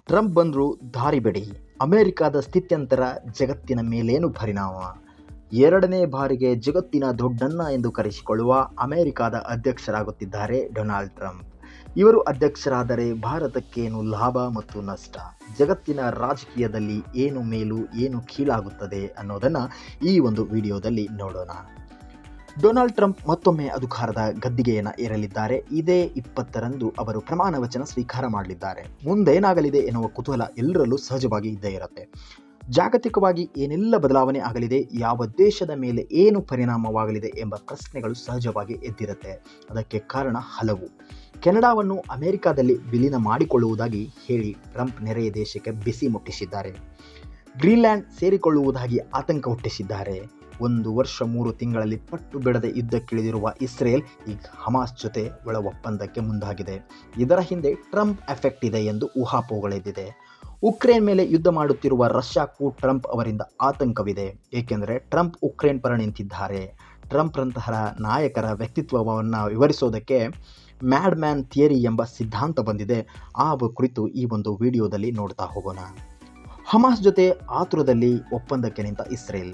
Trump ಬಂದರು ದಾರಿ ಬಿಡಿ. ಅಮೆರಿಕದ ಸ್ಥಿತ್ಯಂತರ ಜಗತ್ತಿನ ಮೇಲೇನು ಪರಿಣಾಮ? ಎರಡನೇ ಬಾರಿಗೆ ಜಗತ್ತಿನ ದೊಡ್ಡಣ್ಣ ಎಂದು ಕರೆಸಿಕೊಳ್ಳುವ ಅಮೆರಿಕದ ಅಧ್ಯಕ್ಷರಾಗುತ್ತಿದ್ದಾರೆ ಡೊನಾಲ್ಡ್ ಟ್ರಂಪ್. ಇವರು ಅಧ್ಯಕ್ಷರಾದರೆ ಭಾರತಕ್ಕೇನು ಲಾಭ ಮತ್ತು ನಷ್ಟ, ಜಗತ್ತಿನ ರಾಜಕೀಯದಲ್ಲಿ ಏನು ಮೇಲು ಏನು ಕೀಳಾಗುತ್ತದೆ ಅನ್ನೋದನ್ನು ಈ ಒಂದು ವಿಡಿಯೋದಲ್ಲಿ ನೋಡೋಣ. ಡೊನಾಲ್ಡ್ ಟ್ರಂಪ್ ಮತ್ತೊಮ್ಮೆ ಅಧಿಕಾರದ ಗದ್ದಿಗೆಯನ್ನು ಏರಲಿದ್ದಾರೆ. ಇದೇ 20ರಂದು ಅವರು ಪ್ರಮಾಣ ವಚನ ಸ್ವೀಕಾರ ಮಾಡಲಿದ್ದಾರೆ. ಮುಂದೇನಾಗಲಿದೆ ಎನ್ನುವ ಕುತೂಹಲ ಎಲ್ಲರಲ್ಲೂ ಸಹಜವಾಗಿ ಇದ್ದೇ ಇರುತ್ತೆ. ಜಾಗತಿಕವಾಗಿ ಏನೆಲ್ಲ ಬದಲಾವಣೆ ಆಗಲಿದೆ, ಯಾವ ದೇಶದ ಮೇಲೆ ಏನು ಪರಿಣಾಮವಾಗಲಿದೆ ಎಂಬ ಪ್ರಶ್ನೆಗಳು ಸಹಜವಾಗಿ ಎದ್ದಿರುತ್ತೆ. ಅದಕ್ಕೆ ಕಾರಣ ಹಲವು. ಕೆನಡಾವನ್ನು ಅಮೆರಿಕದಲ್ಲಿ ವಿಲೀನ ಮಾಡಿಕೊಳ್ಳುವುದಾಗಿ ಹೇಳಿ ಟ್ರಂಪ್ ನೆರೆಯ ದೇಶಕ್ಕೆ ಬಿಸಿ ಮುಟ್ಟಿಸಿದ್ದಾರೆ. ಗ್ರೀನ್ಲ್ಯಾಂಡ್ ಸೇರಿಕೊಳ್ಳುವುದಾಗಿ ಆತಂಕ ಹುಟ್ಟಿಸಿದ್ದಾರೆ. 1 ವರ್ಷ 3 ತಿಂಗಳಲ್ಲಿ ಪಟ್ಟು ಬಿಡದೆ ಯುದ್ಧಕ್ಕಿಳಿದಿರುವ ಇಸ್ರೇಲ್ ಈಗ ಹಮಾಸ್ ಜೊತೆ ಒಳ ಒಪ್ಪಂದಕ್ಕೆ ಮುಂದಾಗಿದೆ. ಇದರ ಹಿಂದೆ ಟ್ರಂಪ್ ಎಫೆಕ್ಟ್ ಇದೆ ಎಂದು ಊಹಾಪೋಹಗಳೆದ್ದಿದೆ. ಉಕ್ರೇನ್ ಮೇಲೆ ಯುದ್ಧ ಮಾಡುತ್ತಿರುವ ರಷ್ಯಾಕ್ಕೂ ಟ್ರಂಪ್ ಅವರಿಂದ ಆತಂಕವಿದೆ. ಏಕೆಂದರೆ ಟ್ರಂಪ್ ಉಕ್ರೇನ್ ಪರ ನಿಂತಿದ್ದಾರೆ. ಟ್ರಂಪ್ರಂತಹ ನಾಯಕರ ವ್ಯಕ್ತಿತ್ವವನ್ನು ವಿವರಿಸೋದಕ್ಕೆ ಮ್ಯಾಡ್ ಮ್ಯಾನ್ ಥಿಯರಿ ಎಂಬ ಸಿದ್ಧಾಂತ ಬಂದಿದೆ. ಆ ಕುರಿತು ಈ ಒಂದು ವಿಡಿಯೋದಲ್ಲಿ ನೋಡ್ತಾ ಹೋಗೋಣ. ಹಮಾಸ್ ಜೊತೆ ಆತುರದಲ್ಲಿ ಒಪ್ಪಂದಕ್ಕೆ ನಿಂತ ಇಸ್ರೇಲ್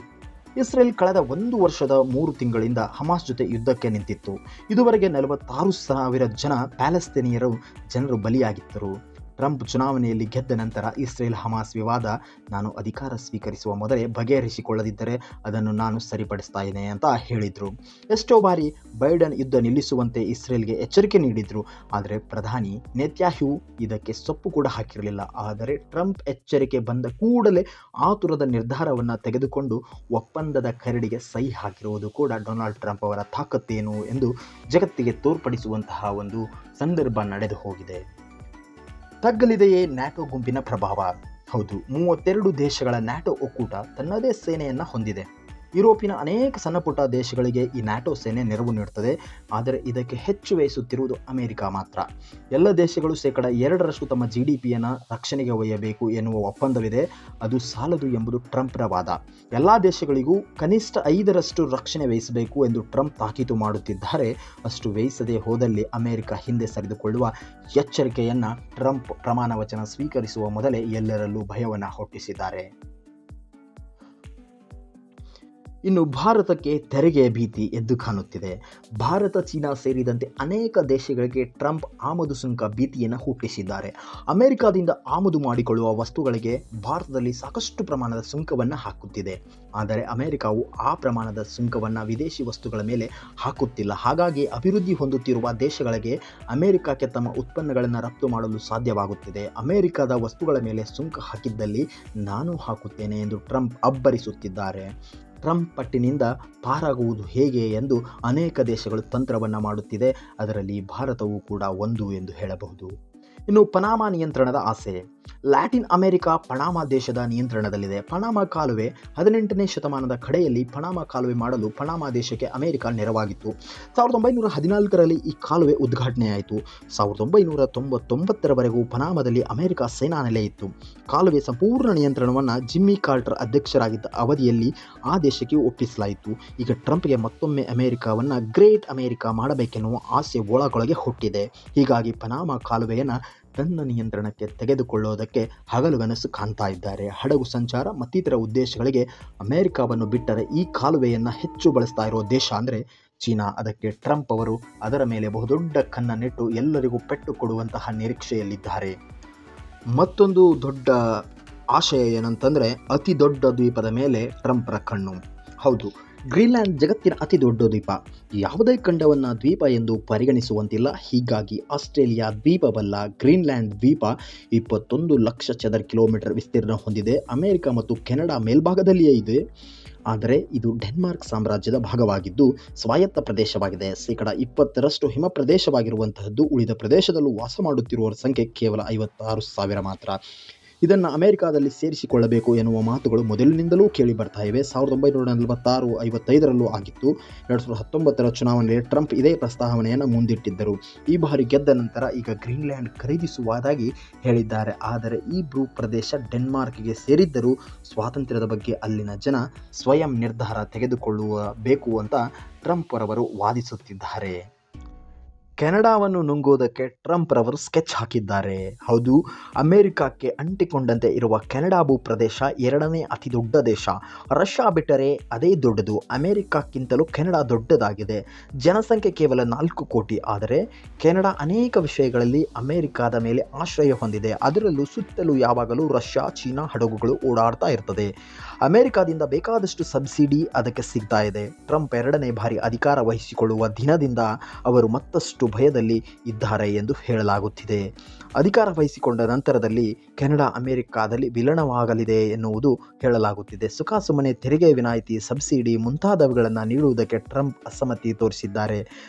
ಕಳೆದ 1 ವರ್ಷದ 3 ತಿಂಗಳಿಂದ ಹಮಾಸ್ ಜೊತೆ ಯುದ್ಧಕ್ಕೆ ನಿಂತಿತ್ತು. ಇದುವರೆಗೆ 46,000 ಜನರು ಬಲಿಯಾಗಿದ್ದರು. ಟ್ರಂಪ್ ಚುನಾವಣೆಯಲ್ಲಿ ಗೆದ್ದ ನಂತರ ಇಸ್ರೇಲ್ ಹಮಾಸ್ ವಿವಾದ ನಾನು ಅಧಿಕಾರ ಸ್ವೀಕರಿಸುವ ಮೊದಲೇ ಬಗೆಹರಿಸಿಕೊಳ್ಳದಿದ್ದರೆ ಅದನ್ನು ನಾನು ಸರಿಪಡಿಸ್ತಾಯಿದ್ದೇನೆ ಅಂತ ಹೇಳಿದರು. ಎಷ್ಟೋ ಬಾರಿ ಬೈಡನ್ ಯುದ್ಧ ನಿಲ್ಲಿಸುವಂತೆ ಇಸ್ರೇಲ್ಗೆ ಎಚ್ಚರಿಕೆ ನೀಡಿದರು. ಆದರೆ ಪ್ರಧಾನಿ ನೆತ್ಯಾಹು ಇದಕ್ಕೆ ಸೊಪ್ಪು ಕೂಡ ಹಾಕಿರಲಿಲ್ಲ. ಆದರೆ ಟ್ರಂಪ್ ಎಚ್ಚರಿಕೆ ಬಂದ ಕೂಡಲೇ ಆತುರದ ನಿರ್ಧಾರವನ್ನು ತೆಗೆದುಕೊಂಡು ಒಪ್ಪಂದದ ಕರಡಿಗೆ ಸಹಿ ಹಾಕಿರುವುದು ಕೂಡ ಡೊನಾಲ್ಡ್ ಟ್ರಂಪ್ ಅವರ ತಾಕತ್ತೇನು ಎಂದು ಜಗತ್ತಿಗೆ ತೋರ್ಪಡಿಸುವಂತಹ ಒಂದು ಸಂದರ್ಭ ನಡೆದು ಹೋಗಿದೆ. ತಗ್ಗಲಿದೆಯೇ ನ್ಯಾಟೋ ಗುಂಪಿನ ಪ್ರಭಾವ? ಹೌದು, 32 ದೇಶಗಳ ನ್ಯಾಟೋ ಒಕ್ಕೂಟ ತನ್ನದೇ ಸೇನೆಯನ್ನು ಹೊಂದಿದೆ. ಯುರೋಪಿನ ಅನೇಕ ಸಣ್ಣಪುಟ್ಟ ದೇಶಗಳಿಗೆ ಈ ನ್ಯಾಟೋ ಸೇನೆ ನೆರವು ನೀಡುತ್ತದೆ. ಆದರೆ ಇದಕ್ಕೆ ಹೆಚ್ಚು ವ್ಯಯಿಸುತ್ತಿರುವುದು ಅಮೆರಿಕ ಮಾತ್ರ. ಎಲ್ಲ ದೇಶಗಳು 2% ತಮ್ಮ GDPಯನ್ನು ರಕ್ಷಣೆಗೆ ಒಯ್ಯಬೇಕು ಎನ್ನುವ ಒಪ್ಪಂದವಿದೆ. ಅದು ಸಾಲದು ಎಂಬುದು ಟ್ರಂಪ್ರ ವಾದ. ಎಲ್ಲ ದೇಶಗಳಿಗೂ ಕನಿಷ್ಠ 5% ರಕ್ಷಣೆ ವ್ಯಯಿಸಬೇಕು ಎಂದು ಟ್ರಂಪ್ ತಾಕೀತು ಮಾಡುತ್ತಿದ್ದಾರೆ. ಅಷ್ಟು ವ್ಯಯಿಸದೆ ಹೋದಲ್ಲಿ ಅಮೆರಿಕ ಹಿಂದೆ ಸರಿದುಕೊಳ್ಳುವ ಎಚ್ಚರಿಕೆಯನ್ನು ಟ್ರಂಪ್ ಪ್ರಮಾಣ ವಚನ ಸ್ವೀಕರಿಸುವ ಮೊದಲೇ ಎಲ್ಲರಲ್ಲೂ ಭಯವನ್ನು ಹುಟ್ಟಿಸಿದ್ದಾರೆ. ಇನ್ನು ಭಾರತಕ್ಕೆ ತೆರಿಗೆಯ ಭೀತಿ ಎದ್ದು ಕಾಣುತ್ತಿದೆ. ಭಾರತ, ಚೀನಾ ಸೇರಿದಂತೆ ಅನೇಕ ದೇಶಗಳಿಗೆ ಟ್ರಂಪ್ ಆಮದು ಸುಂಕ ಭೀತಿಯನ್ನು ಹುಟ್ಟಿಸಿದ್ದಾರೆ. ಅಮೆರಿಕದಿಂದ ಆಮದು ಮಾಡಿಕೊಳ್ಳುವ ವಸ್ತುಗಳಿಗೆ ಭಾರತದಲ್ಲಿ ಸಾಕಷ್ಟು ಪ್ರಮಾಣದ ಸುಂಕವನ್ನು ಹಾಕುತ್ತಿದೆ. ಆದರೆ ಅಮೆರಿಕವು ಆ ಪ್ರಮಾಣದ ಸುಂಕವನ್ನು ವಿದೇಶಿ ವಸ್ತುಗಳ ಮೇಲೆ ಹಾಕುತ್ತಿಲ್ಲ. ಹಾಗಾಗಿ ಅಭಿವೃದ್ಧಿ ಹೊಂದುತ್ತಿರುವ ದೇಶಗಳಿಗೆ ಅಮೆರಿಕಕ್ಕೆ ತಮ್ಮ ಉತ್ಪನ್ನಗಳನ್ನು ರಫ್ತು ಮಾಡಲು ಸಾಧ್ಯವಾಗುತ್ತಿದೆ. ಅಮೆರಿಕದ ವಸ್ತುಗಳ ಮೇಲೆ ಸುಂಕ ಹಾಕಿದ್ದಲ್ಲಿ ನಾನು ಹಾಕುತ್ತೇನೆ ಎಂದು ಟ್ರಂಪ್ ಅಬ್ಬರಿಸುತ್ತಿದ್ದಾರೆ. ಟ್ರಂಪ್ ಪಟ್ಟಿನಿಂದ ಪಾರಾಗುವುದು ಹೇಗೆ ಎಂದು ಅನೇಕ ದೇಶಗಳು ತಂತ್ರವನ್ನು ಮಾಡುತ್ತಿದೆ. ಅದರಲ್ಲಿ ಭಾರತವೂ ಕೂಡ ಒಂದು ಎಂದು ಹೇಳಬಹುದು. ಇನ್ನು ಪನಾಮಾ ನಿಯಂತ್ರಣದ ಆಸೆ. ಲ್ಯಾಟಿನ್ ಅಮೆರಿಕ ಪನಾಮಾ ದೇಶದ ನಿಯಂತ್ರಣದಲ್ಲಿದೆ. ಪನಾಮಾ ಕಾಲುವೆ 18ನೇ ಶತಮಾನದ ಕಡೆಯಲ್ಲಿ ಪನಾಮಾ ಕಾಲುವೆ ಮಾಡಲು ಪನಾಮಾ ದೇಶಕ್ಕೆ ಅಮೆರಿಕ ನೆರವಾಗಿತ್ತು. 1914ರಲ್ಲಿ ಈ ಕಾಲುವೆ ಉದ್ಘಾಟನೆಯಾಯಿತು. 1999ರವರೆಗೂ ಪನಾಮಾದಲ್ಲಿ ಅಮೆರಿಕ ಸೇನಾ ನೆಲೆ ಇತ್ತು. ಕಾಲುವೆ ಸಂಪೂರ್ಣ ನಿಯಂತ್ರಣವನ್ನು ಜಿಮ್ಮಿ ಕಾರ್ಟರ್ ಅಧ್ಯಕ್ಷರಾಗಿದ್ದ ಅವಧಿಯಲ್ಲಿ ಆ ದೇಶಕ್ಕೆ ಒಪ್ಪಿಸಲಾಯಿತು. ಈಗ ಟ್ರಂಪ್ಗೆ ಮತ್ತೊಮ್ಮೆ ಅಮೆರಿಕವನ್ನು ಗ್ರೇಟ್ ಅಮೆರಿಕ ಮಾಡಬೇಕೆನ್ನುವ ಆಸೆ ಒಳಗೊಳಗೆ ಹುಟ್ಟಿದೆ. ಹೀಗಾಗಿ ಪನಾಮಾ ಕಾಲುವೆಯನ್ನು ತನ್ನ ನಿಯಂತ್ರಣಕ್ಕೆ ತೆಗೆದುಕೊಳ್ಳೋದಕ್ಕೆ ಹಗಲುಗನಸು ಕಾಣ್ತಾ ಇದ್ದಾರೆ. ಹಡಗು ಸಂಚಾರ ಮತ್ತಿತರ ಉದ್ದೇಶಗಳಿಗೆ ಅಮೆರಿಕವನ್ನು ಬಿಟ್ಟರೆ ಈ ಕಾಲುವೆಯನ್ನು ಹೆಚ್ಚು ಬಳಸ್ತಾ ಇರೋ ದೇಶ ಅಂದರೆ ಚೀನಾ. ಅದಕ್ಕೆ ಟ್ರಂಪ್ ಅವರು ಅದರ ಮೇಲೆ ಬಹುದೊಡ್ಡ ಕಣ್ಣನ್ನಿಟ್ಟು ಎಲ್ಲರಿಗೂ ಪೆಟ್ಟು ಕೊಡುವಂತಹ ನಿರೀಕ್ಷೆಯಲ್ಲಿದ್ದಾರೆ. ಮತ್ತೊಂದು ದೊಡ್ಡ ಆಶಯ ಏನಂತಂದರೆ ಅತಿ ದೊಡ್ಡ ದ್ವೀಪದ ಮೇಲೆ ಟ್ರಂಪ್ರ ಕಣ್ಣು. ಹೌದು, ಗ್ರೀನ್ಲ್ಯಾಂಡ್ ಜಗತ್ತಿನ ಅತಿ ದೊಡ್ಡ ದ್ವೀಪ. ಯಾವುದೇ ಖಂಡವನ್ನು ದ್ವೀಪ ಎಂದು ಪರಿಗಣಿಸುವಂತಿಲ್ಲ. ಹೀಗಾಗಿ ಆಸ್ಟ್ರೇಲಿಯಾ ದ್ವೀಪವಲ್ಲ, ಗ್ರೀನ್ಲ್ಯಾಂಡ್ ದ್ವೀಪ 21 ಲಕ್ಷ ಚದರ ಕಿಲೋಮೀಟರ್ ವಿಸ್ತೀರ್ಣ ಹೊಂದಿದೆ. ಅಮೆರಿಕ ಮತ್ತು ಕೆನಡಾ ಮೇಲ್ಭಾಗದಲ್ಲಿಯೇ ಇದೆ. ಆದರೆ ಇದು ಡೆನ್ಮಾರ್ಕ್ ಸಾಮ್ರಾಜ್ಯದ ಭಾಗವಾಗಿದ್ದು ಸ್ವಾಯತ್ತ ಪ್ರದೇಶವಾಗಿದೆ. 20% ಹಿಮ ಪ್ರದೇಶವಾಗಿರುವಂತಹದ್ದು. ಉಳಿದ ಪ್ರದೇಶದಲ್ಲೂ ವಾಸ ಮಾಡುತ್ತಿರುವವರ ಸಂಖ್ಯೆ ಕೇವಲ 56,000 ಮಾತ್ರ. ಇದನ್ನು ಅಮೆರಿಕದಲ್ಲಿ ಸೇರಿಸಿಕೊಳ್ಳಬೇಕು ಎನ್ನುವ ಮಾತುಗಳು ಮೊದಲಿನಿಂದಲೂ ಕೇಳಿ ಬರ್ತಾ ಇವೆ. 1946-55ರಲ್ಲೂ ಆಗಿತ್ತು. 2019ರ ಚುನಾವಣೆಯಲ್ಲಿ ಟ್ರಂಪ್ ಇದೇ ಪ್ರಸ್ತಾವನೆಯನ್ನು ಮುಂದಿಟ್ಟಿದ್ದರು. ಈ ಬಾರಿ ಗೆದ್ದ ನಂತರ ಈಗ ಗ್ರೀನ್ಲ್ಯಾಂಡ್ ಖರೀದಿಸುವುದಾಗಿ ಹೇಳಿದ್ದಾರೆ. ಆದರೆ ಈ ಭೂ ಪ್ರದೇಶ ಡೆನ್ಮಾರ್ಕ್ಗೆ ಸೇರಿದ್ದರೂ ಸ್ವಾತಂತ್ರ್ಯದ ಬಗ್ಗೆ ಅಲ್ಲಿನ ಜನ ಸ್ವಯಂ ನಿರ್ಧಾರ ತೆಗೆದುಕೊಳ್ಳಬೇಕು ಅಂತ ಟ್ರಂಪ್ ರವರು ವಾದಿಸುತ್ತಿದ್ದಾರೆ. ಕೆನಡಾವನ್ನು ನುಂಗುವುದಕ್ಕೆ ಟ್ರಂಪ್ ರವರು ಸ್ಕೆಚ್ ಹಾಕಿದ್ದಾರೆ. ಹೌದು, ಅಮೆರಿಕಕ್ಕೆ ಅಂಟಿಕೊಂಡಂತೆ ಇರುವ ಕೆನಡಾ ಭೂಪ್ರದೇಶ ಎರಡನೇ ಅತಿ ದೊಡ್ಡ ದೇಶ. ರಷ್ಯಾ ಬಿಟ್ಟರೆ ಅದೇ ದೊಡ್ಡದು. ಅಮೆರಿಕಕ್ಕಿಂತಲೂ ಕೆನಡಾ ದೊಡ್ಡದಾಗಿದೆ. ಜನಸಂಖ್ಯೆ ಕೇವಲ 4 ಕೋಟಿ. ಆದರೆ ಕೆನಡಾ ಅನೇಕ ವಿಷಯಗಳಲ್ಲಿ ಅಮೆರಿಕದ ಮೇಲೆ ಆಶ್ರಯ ಹೊಂದಿದೆ. ಅದರಲ್ಲೂ ಸುತ್ತಲೂ ಯಾವಾಗಲೂ ರಷ್ಯಾ, ಚೀನಾ ಹಡಗುಗಳು ಓಡಾಡ್ತಾ ಇರ್ತದೆ. ಅಮೆರಿಕದಿಂದ ಬೇಕಾದಷ್ಟು ಸಬ್ಸಿಡಿ ಅದಕ್ಕೆ ಸಿಗ್ತಾ ಇದೆ. ಟ್ರಂಪ್ ಎರಡನೇ ಬಾರಿ ಅಧಿಕಾರ ವಹಿಸಿಕೊಳ್ಳುವ ದಿನದಿಂದ ಅವರು ಮತ್ತಷ್ಟು ಭಯದಲ್ಲಿ ಇದ್ದಾರೆ ಎಂದು ಹೇಳಲಾಗುತ್ತಿದೆ. ಅಧಿಕಾರ ವಹಿಸಿಕೊಂಡ ನಂತರದಲ್ಲಿ ಕೆನಡಾ ಅಮೆರಿಕದಲ್ಲಿ ವಿಲೀನವಾಗಲಿದೆ ಎನ್ನುವುದು ಹೇಳಲಾಗುತ್ತಿದೆ. ಸುಖಾಸುಮ್ಮನೆ ತೆರಿಗೆ ವಿನಾಯಿತಿ, ಸಬ್ಸಿಡಿ ಮುಂತಾದವುಗಳನ್ನು ನೀಡುವುದಕ್ಕೆ ಟ್ರಂಪ್ ಅಸಮ್ಮತಿ ತೋರಿಸಿದ್ದಾರೆ.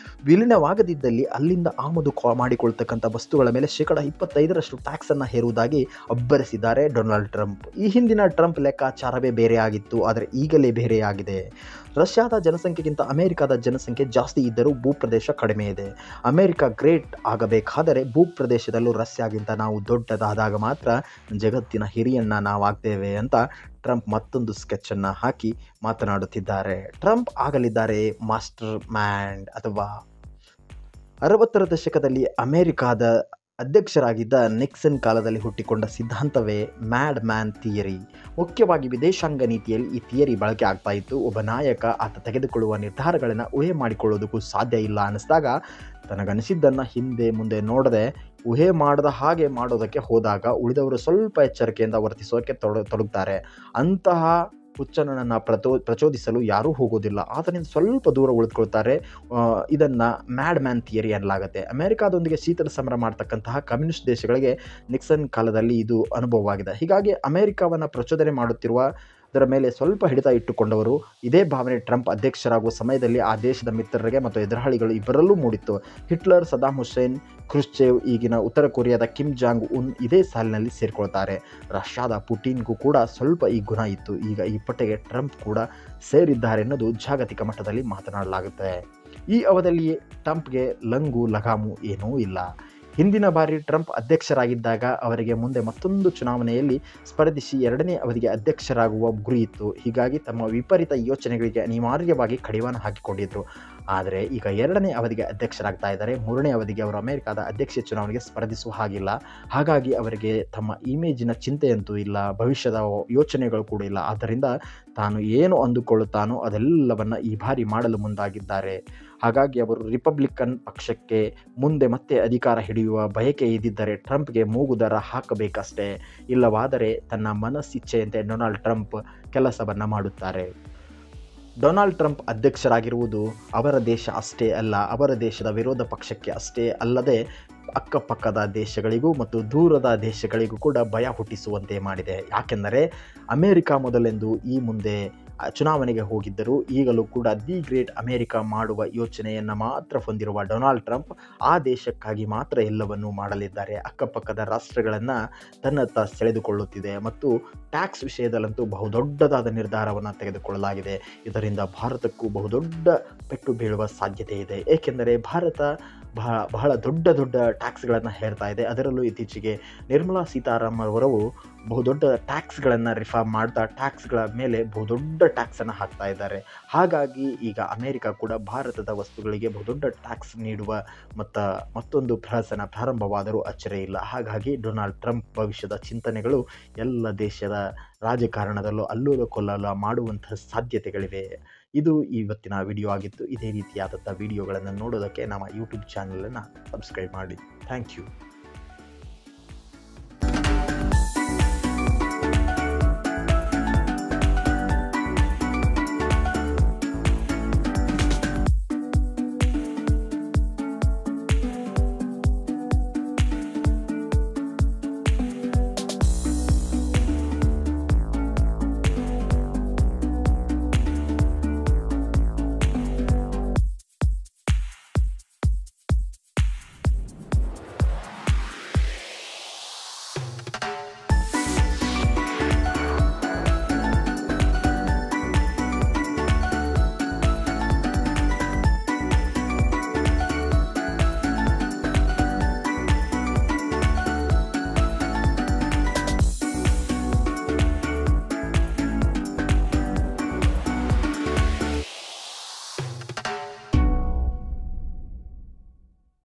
ವಿಲೀನವಾಗದಿದ್ದಲ್ಲಿ ಅಲ್ಲಿಂದ ಆಮದು ಮಾಡಿಕೊಳ್ತಕ್ಕಂಥ ವಸ್ತುಗಳ ಮೇಲೆ 25% ಟ್ಯಾಕ್ಸನ್ನು ಹೇರುವುದಾಗಿ ಅಬ್ಬರಿಸಿದ್ದಾರೆ ಡೊನಾಲ್ಡ್ ಟ್ರಂಪ್. ಈ ಹಿಂದಿನ ಟ್ರಂಪ್ ಲೆಕ್ಕಾಚಾರವೇ ಬೇರೆಯಾಗಿತ್ತು, ಆದರೆ ಈಗಲೇ ಬೇರೆಯಾಗಿದೆ. ರಷ್ಯಾದ ಜನಸಂಖ್ಯೆಗಿಂತ ಅಮೆರಿಕದ ಜನಸಂಖ್ಯೆ ಜಾಸ್ತಿ ಇದ್ದರೂ ಭೂಪ್ರದೇಶ ಕಡಿಮೆ ಇದೆ. ಅಮೆರಿಕ ಗ್ರೇಟ್ ಆಗಬೇಕಾದರೆ ಭೂಪ್ರದೇಶದಲ್ಲೂ ರಷ್ಯಾಗಿಂತ ನಾವು ದೊಡ್ಡದಾದಾಗ ಮಾತ್ರ ಜಗತ್ತಿನ ಹಿರಿಯಣ್ಣ ನಾವಾಗ್ತೇವೆ ಅಂತ ಟ್ರಂಪ್ ಮತ್ತೊಂದು ಸ್ಕೆಚನ್ನು ಹಾಕಿ ಮಾತನಾಡುತ್ತಿದ್ದಾರೆ. ಟ್ರಂಪ್ ಆಗಲಿದ್ದಾರೆ ಮಾಸ್ಟರ್ ಮೈಂಡ್ ಅಥವಾ 60ರ ದಶಕದಲ್ಲಿ ಅಮೆರಿಕಾದ ಅಧ್ಯಕ್ಷರಾಗಿದ್ದ ನಿಕ್ಸನ್ ಕಾಲದಲ್ಲಿ ಹುಟ್ಟಿಕೊಂಡ ಸಿದ್ಧಾಂತವೇ ಮ್ಯಾಡ್ ಮ್ಯಾನ್ ಥಿಯರಿ. ಮುಖ್ಯವಾಗಿ ವಿದೇಶಾಂಗ ನೀತಿಯಲ್ಲಿ ಈ ಥಿಯರಿ ಬಳಕೆ ಆಗ್ತಾ ಇತ್ತು. ಒಬ್ಬ ನಾಯಕ ಆತ ತೆಗೆದುಕೊಳ್ಳುವ ನಿರ್ಧಾರಗಳನ್ನು ಊಹೆ ಮಾಡಿಕೊಳ್ಳೋದಕ್ಕೂ ಸಾಧ್ಯ ಇಲ್ಲ ಅನ್ನಿಸಿದಾಗ ತನಗನಿಸಿದ್ದನ್ನು ಹಿಂದೆ ಮುಂದೆ ನೋಡದೆ ಊಹೆ ಮಾಡದ ಹಾಗೆ ಮಾಡೋದಕ್ಕೆ ಹೋದಾಗ ಉಳಿದವರು ಸ್ವಲ್ಪ ಎಚ್ಚರಿಕೆಯಿಂದ ವರ್ತಿಸೋಕೆ ತೊಡಗುತ್ತಾರೆ. ಅಂತಹ ಹುಚ್ಚನನ್ನು ಪ್ರಚೋದಿಸಲು ಯಾರೂ ಹೋಗೋದಿಲ್ಲ. ಆತನಿಂದ ಸ್ವಲ್ಪ ದೂರ ಉಳಿದುಕೊಳ್ತಾರೆ. ಇದನ್ನು ಮ್ಯಾಡ್ ಮ್ಯಾನ್ ಥಿಯರಿ ಅನ್ನಲಾಗುತ್ತೆ. ಅಮೆರಿಕಾದೊಂದಿಗೆ ಶೀತಲ ಸಮರ ಮಾಡ್ತಕ್ಕಂತಹ ಕಮ್ಯುನಿಸ್ಟ್ ದೇಶಗಳಿಗೆ ನಿಕ್ಸನ್ ಕಾಲದಲ್ಲಿ ಇದು ಅನುಭವವಾಗಿದೆ. ಹೀಗಾಗಿ ಅಮೆರಿಕವನ್ನು ಪ್ರಚೋದನೆ ಮಾಡುತ್ತಿರುವ ಅದರ ಮೇಲೆ ಸ್ವಲ್ಪ ಹಿಡಿತ ಇಟ್ಟುಕೊಂಡವರು ಇದೇ ಭಾವನೆ ಟ್ರಂಪ್ ಅಧ್ಯಕ್ಷರಾಗುವ ಸಮಯದಲ್ಲಿ ಆ ದೇಶದ ಮಿತ್ರರಿಗೆ ಮತ್ತು ಎದುರಾಳಿಗಳು ಇಬ್ಬರಲ್ಲೂ ಮೂಡಿತ್ತು. ಹಿಟ್ಲರ್, ಸದಾಮ್ ಹುಸೇನ್, ಕ್ರುಶ್ಚೇವ್, ಈಗಿನ ಉತ್ತರ ಕೊರಿಯಾದ ಕಿಮ್ ಜಾಂಗ್ ಉನ್ ಇದೇ ಸಾಲಿನಲ್ಲಿ ಸೇರಿಕೊಳ್ತಾರೆ. ರಷ್ಯಾದ ಪುಟಿನ್ಗೂ ಕೂಡ ಸ್ವಲ್ಪ ಈ ಗುಣ ಇತ್ತು. ಈಗ ಈ ಪಟ್ಟಿಗೆ ಟ್ರಂಪ್ ಕೂಡ ಸೇರಿದ್ದಾರೆ ಎನ್ನುವುದು ಜಾಗತಿಕ ಮಟ್ಟದಲ್ಲಿ ಮಾತನಾಡಲಾಗುತ್ತೆ. ಈ ಅವಧಿಯಲ್ಲಿ ಟ್ರಂಪ್ಗೆ ಲಂಗು ಲಗಾಮು ಏನೂ ಇಲ್ಲ. ಹಿಂದಿನ ಬಾರಿ ಟ್ರಂಪ್ ಅಧ್ಯಕ್ಷರಾಗಿದ್ದಾಗ ಅವರಿಗೆ ಮುಂದೆ ಮತ್ತೊಂದು ಚುನಾವಣೆಯಲ್ಲಿ ಸ್ಪರ್ಧಿಸಿ ಎರಡನೇ ಅವಧಿಗೆ ಅಧ್ಯಕ್ಷರಾಗುವ ಗುರಿ ಇತ್ತು. ಹೀಗಾಗಿ ತಮ್ಮ ವಿಪರೀತ ಯೋಚನೆಗಳಿಗೆ ಅನಿವಾರ್ಯವಾಗಿ ಕಡಿವಾಣ ಹಾಕಿಕೊಂಡಿದ್ರು. ಆದರೆ ಈಗ ಎರಡನೇ ಅವಧಿಗೆ ಅಧ್ಯಕ್ಷರಾಗ್ತಾ ಇದ್ದಾರೆ. ಮೂರನೇ ಅವಧಿಗೆ ಅವರು ಅಮೆರಿಕದ ಅಧ್ಯಕ್ಷೀಯ ಚುನಾವಣೆಗೆ ಸ್ಪರ್ಧಿಸುವ ಹಾಗಿಲ್ಲ. ಹಾಗಾಗಿ ಅವರಿಗೆ ತಮ್ಮ ಇಮೇಜಿನ ಚಿಂತೆಯಂತೂ ಇಲ್ಲ, ಭವಿಷ್ಯದ ಯೋಚನೆಗಳು ಕೂಡ ಇಲ್ಲ. ಆದ್ದರಿಂದ ತಾನು ಏನು ಅಂದುಕೊಳ್ಳುತ್ತಾನೋ ಅದೆಲ್ಲವನ್ನು ಈ ಬಾರಿ ಮಾಡಲು ಮುಂದಾಗಿದ್ದಾರೆ. ಹಾಗಾಗಿ ಅವರು ರಿಪಬ್ಲಿಕನ್ ಪಕ್ಷಕ್ಕೆ ಮುಂದೆ ಮತ್ತೆ ಅಧಿಕಾರ ಹಿಡಿಯುವ ಬಯಕೆ ಇದ್ದಿದ್ದರೆ ಟ್ರಂಪ್ಗೆ ಮೂಗುದರ ಹಾಕಬೇಕಷ್ಟೇ. ಇಲ್ಲವಾದರೆ ತನ್ನ ಮನಸ್ಸಿಚ್ಛೆಯಂತೆ ಡೊನಾಲ್ಡ್ ಟ್ರಂಪ್ ಕೆಲಸವನ್ನು ಮಾಡುತ್ತಾರೆ. ಡೊನಾಲ್ಡ್ ಟ್ರಂಪ್ ಅಧ್ಯಕ್ಷರಾಗಿರುವುದು ಅವರ ದೇಶ ಅಷ್ಟೇ ಅಲ್ಲ, ಅವರ ದೇಶದ ವಿರೋಧ ಪಕ್ಷಕ್ಕೆ ಅಷ್ಟೇ ಅಲ್ಲದೆ ಅಕ್ಕಪಕ್ಕದ ದೇಶಗಳಿಗೂ ಮತ್ತು ದೂರದ ದೇಶಗಳಿಗೂ ಕೂಡ ಭಯ ಹುಟ್ಟಿಸುವಂತೆ ಮಾಡಿದೆ. ಯಾಕೆಂದರೆ ಅಮೆರಿಕ ಮೊದಲೆಂದು ಈ ಮುಂದೆ ಚುನಾವಣೆಗೆ ಹೋಗಿದ್ದರು. ಈಗಲೂ ಕೂಡ ದಿ ಗ್ರೇಟ್ ಅಮೆರಿಕ ಮಾಡುವ ಯೋಚನೆಯನ್ನು ಮಾತ್ರ ಹೊಂದಿರುವ ಡೊನಾಲ್ಡ್ ಟ್ರಂಪ್ ಆ ದೇಶಕ್ಕಾಗಿ ಮಾತ್ರ ಎಲ್ಲವನ್ನೂ ಮಾಡಲಿದ್ದಾರೆ. ಅಕ್ಕಪಕ್ಕದ ರಾಷ್ಟ್ರಗಳನ್ನು ತನ್ನತ್ತ ಸೆಳೆದುಕೊಳ್ಳುತ್ತಿದೆ ಮತ್ತು ಟ್ಯಾಕ್ಸ್ ವಿಷಯದಲ್ಲಂತೂ ಬಹುದೊಡ್ಡದಾದ ನಿರ್ಧಾರವನ್ನು ತೆಗೆದುಕೊಳ್ಳಲಾಗಿದೆ. ಇದರಿಂದ ಭಾರತಕ್ಕೂ ಬಹುದೊಡ್ಡ ಪೆಟ್ಟು ಬೀಳುವ ಸಾಧ್ಯತೆ ಇದೆ. ಏಕೆಂದರೆ ಭಾರತ ಬಹಳ ದೊಡ್ಡ ಟ್ಯಾಕ್ಸ್ಗಳನ್ನು ಹೇರ್ತಾ ಇದೆ. ಅದರಲ್ಲೂ ಇತ್ತೀಚೆಗೆ ನಿರ್ಮಲಾ ಸೀತಾರಾಮನ್ ಅವರು ಬಹುದೊಡ್ಡ ಟ್ಯಾಕ್ಸ್ಗಳನ್ನು ರಿಫಾರ್ಮ್ ಮಾಡ್ತಾ ಟ್ಯಾಕ್ಸ್ಗಳ ಮೇಲೆ ಬಹುದೊಡ್ಡ ಟ್ಯಾಕ್ಸನ್ನು ಹಾಕ್ತಾ ಇದ್ದಾರೆ. ಹಾಗಾಗಿ ಈಗ ಅಮೆರಿಕ ಕೂಡ ಭಾರತದ ವಸ್ತುಗಳಿಗೆ ಬಹುದೊಡ್ಡ ಟ್ಯಾಕ್ಸ್ ನೀಡುವ ಮತ್ತೊಂದು ಪ್ರಹಸನ ಪ್ರಾರಂಭವಾದರೂ ಅಚ್ಚರಿ ಇಲ್ಲ. ಹಾಗಾಗಿ ಡೊನಾಲ್ಡ್ ಟ್ರಂಪ್ ಭವಿಷ್ಯದ ಚಿಂತನೆಗಳು ಎಲ್ಲ ದೇಶದ ರಾಜಕಾರಣದಲ್ಲೂ ಅಲ್ಲೋಲ ಕೊಲ್ಲೋಲ ಮಾಡುವಂತಹ ಸಾಧ್ಯತೆಗಳಿವೆ. ಇದು ಇವತ್ತಿನ ವಿಡಿಯೋ ಆಗಿತ್ತು. ಇದೇ ರೀತಿಯಾದಂಥ ವಿಡಿಯೋಗಳನ್ನು ನೋಡೋದಕ್ಕೆ ನಮ್ಮ ಯೂಟ್ಯೂಬ್ ಚಾನಲನ್ನು ಸಬ್ಸ್ಕ್ರೈಬ್ ಮಾಡಿ. Thank you.